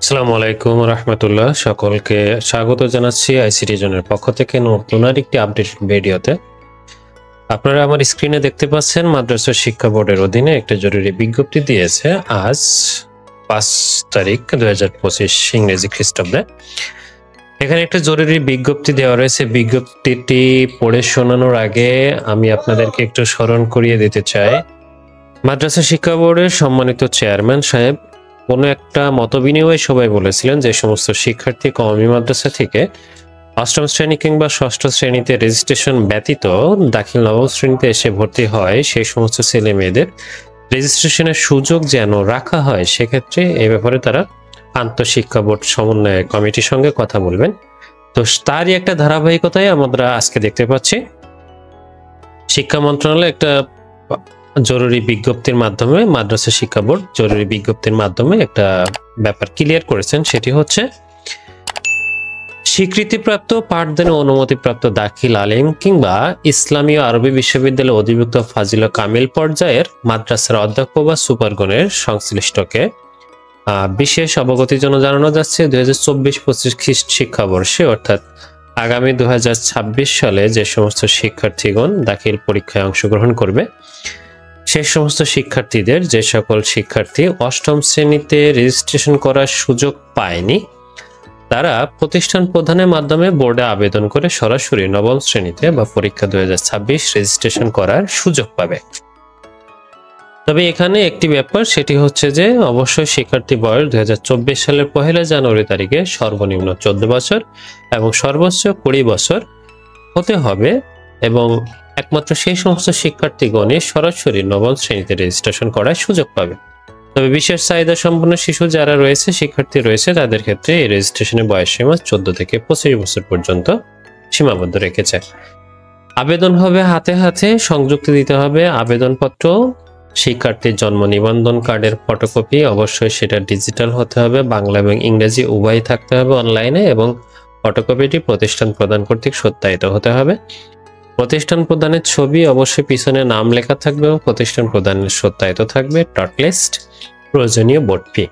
আসসালামু আলাইকুম রাহমাতুল্লাহ। সকলকে স্বাগত জানাচ্ছি আইসিটি জোনের পক্ষ থেকে নতুন আরেকটি আপডেট ভিডিওতে। আপনারা আমার স্ক্রিনে দেখতে পাচ্ছেন মাদ্রাসা শিক্ষা বোর্ডের অধীনে একটা জরুরি বিজ্ঞপ্তি দিয়েছে আজ 5 তারিখ 2025 ইংরেজি খ্রিস্টাব্দে। এখানে একটা জরুরি বিজ্ঞপ্তি দেওয়া রয়েছে। বিজ্ঞপ্তিটি পড়ে শোনানোর আগে আমি আপনাদেরকে একটু স্মরণ করিয়ে দিতে চাই, মাদ্রাসা শিক্ষা বোর্ডের সম্মানিত চেয়ারম্যান সাহেব কোনো একটা মতবিনিময় সবাই বলেছিলেন যে সমস্ত শিক্ষার্থী কওমি মাদ্রাসা থেকে অষ্টম শ্রেণী কিংবা ষষ্ঠ শ্রেণীতে রেজিস্ট্রেশন ব্যতীত দাখিল নবম শ্রেণীতে এসে ভর্তি হয় সেই সমস্ত ছেলে মেয়েদের রেজিস্ট্রেশনের সুযোগ যেন রাখা হয়। সেক্ষেত্রে এই ব্যাপারে তারা আন্তঃশিক্ষা বোর্ড সমন্বয় কমিটির সঙ্গে কথা বলবেন। তো তারই একটা ধারাবাহিকতায় আমরা আজকে দেখতে পাচ্ছি শিক্ষা মন্ত্রণালয় একটা জরুরি বিজ্ঞপ্তির মাধ্যমে, মাদ্রাসা শিক্ষা বোর্ড জরুরি বিজ্ঞপ্তির মাধ্যমে একটা ব্যাপার ক্লিয়ার করেছেন। সেটি হচ্ছে স্বীকৃতিপ্রাপ্ত পাঠদানে অনুমতিপ্রাপ্ত দাখিল আলিম কিংবা ইসলামী আরবি বিশ্ববিদ্যালয়ে অধিভুক্ত ফাজিল ও কামিল পর্যায়ের মাদ্রাসার অধ্যক্ষ বা সুপারগণের সংশ্লিষ্টকে বিশেষ অবগতির জন্য জানানো যাচ্ছে 2024-25 শিক্ষাবর্ষে অর্থাৎ আগামী 2026 সালে যে সমস্ত শিক্ষার্থীগণ দাখিল পরীক্ষায় অংশগ্রহণ করবে সেই সমস্ত শিক্ষার্থীদের, যে সকল শিক্ষার্থী অষ্টম শ্রেণীতে রেজিস্ট্রেশন করার সুযোগ পায়নি, তারা প্রতিষ্ঠান প্রদানের মাধ্যমে বোর্ডে আবেদন করে সরাসরি নবম শ্রেণীতে বা পরীক্ষা 2026 রেজিস্ট্রেশন করার সুযোগ পাবে। তবে এখানে একটি ব্যাপার, সেটি হচ্ছে যে অবশ্যই শিক্ষার্থী বয়স 2024 সালের 1 জানুয়ারি তারিখে সর্বনিম্ন 14 বছর এবং সর্বোচ্চ 20 বছর হতে হবে এবং একমাত্র সেই সমস্ত শিক্ষার্থীগণই সরাসরি নবম শ্রেণীতে রেজিস্ট্রেশন করার সুযোগ পাবে। তবে বিশেষ চাহিদা সম্পন্ন শিশু যারা রয়েছে, শিক্ষার্থী রয়েছে, তাদের ক্ষেত্রে এই রেজিস্ট্রেশনের বয়স সীমা 14 থেকে 25 বছর পর্যন্ত সীমাবদ্ধ রেখেছে। আবেদন হবে হাতে হাতে, সংযুক্তি দিতে হবে আবেদনপত্র, শিক্ষার্থীর জন্ম নিবন্ধন কার্ডের ফটোকপি, অবশ্যই সেটা ডিজিটাল হতে হবে, বাংলা এবং ইংরেজি উভয়ই থাকতে হবে অনলাইনে, এবং ফটোকপিটি প্রতিষ্ঠান প্রদান কর্তৃক সত্যায়িত হতে হবে। প্রতিষ্ঠান প্রদানের ছবি অবশ্যই পিছনে নাম লেখা থাকবে এবং প্রতিষ্ঠান প্রদানের সত্যায়িত থাকবে। টট লিস্ট, প্রয়োজনীয় বোর্ড ফি।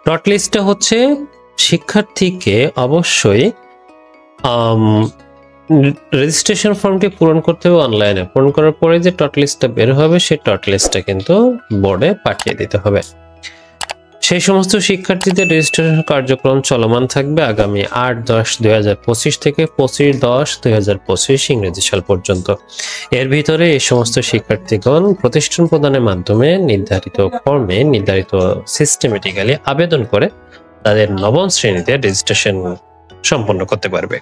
টট লিস্টটা হচ্ছে শিক্ষার্থীকে অবশ্যই রেজিস্ট্রেশন ফর্মটি পূরণ করতে হবে অনলাইনে। পূরণ করার পরে যে টট লিস্টটা বের হবে সেই টট লিস্টটা কিন্তু বোর্ডে পাঠিয়ে দিতে হবে। সেই সমস্ত শিক্ষার্থীদের রেজিস্ট্রেশন কার্যক্রম চলমান থাকবে আগামী 8-10-2025 থেকে 25-10-2025 ইংরেজি সাল পর্যন্ত। এর ভিতরে এই সমস্ত শিক্ষার্থীগণ প্রতিষ্ঠান প্রদানের মাধ্যমে নির্ধারিত ফর্মে নির্ধারিত সিস্টেমেটিক্যালি আবেদন করে তাদের নবম শ্রেণীতে রেজিস্ট্রেশন সম্পন্ন করতে পারবে।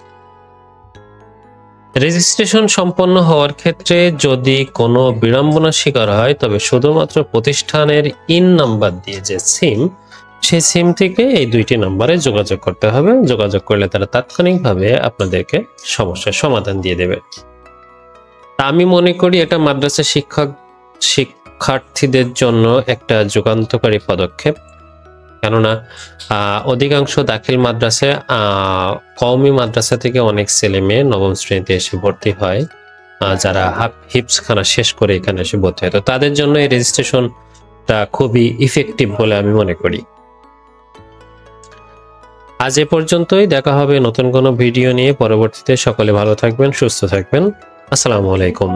রেজিস্ট্রেশন সম্পন্ন হওয়ার ক্ষেত্রে যদি কোনো বিড়ম্বনার শিকার হয় তবে শুধুমাত্র প্রতিষ্ঠানের ইন নাম্বার দিয়ে যে সিম, সেই সিম থেকে এই 2টি নম্বরে যোগাযোগ করতে হবে। যোগাযোগ করলে তারা তাৎক্ষণিকভাবে আপনাদেরকে সমস্যার সমাধান দিয়ে দেবে। আমি মনে করি এটা মাদ্রাসা শিক্ষার্থীদের জন্য একটা যুগান্তকারী পদক্ষেপ। কেননা অধিকাংশ দাখিল মাদ্রাসায় কওমি মাদ্রাসা থেকে অনেক ছেলে মেয়ে নবম শ্রেণীতে এসে ভর্তি হয়, যারা হিপসখানা শেষ করে এখানে এসে ভর্তি হয়। তো তাদের জন্য এই রেজিস্ট্রেশনটা খুবই ইফেক্টিভ বলে আমি মনে করি। আজ এ পর্যন্তই, দেখা হবে নতুন কোনো ভিডিও নিয়ে পরবর্তীতে। সকলে ভালো থাকবেন, সুস্থ থাকবেন। আসসালামু আলাইকুম।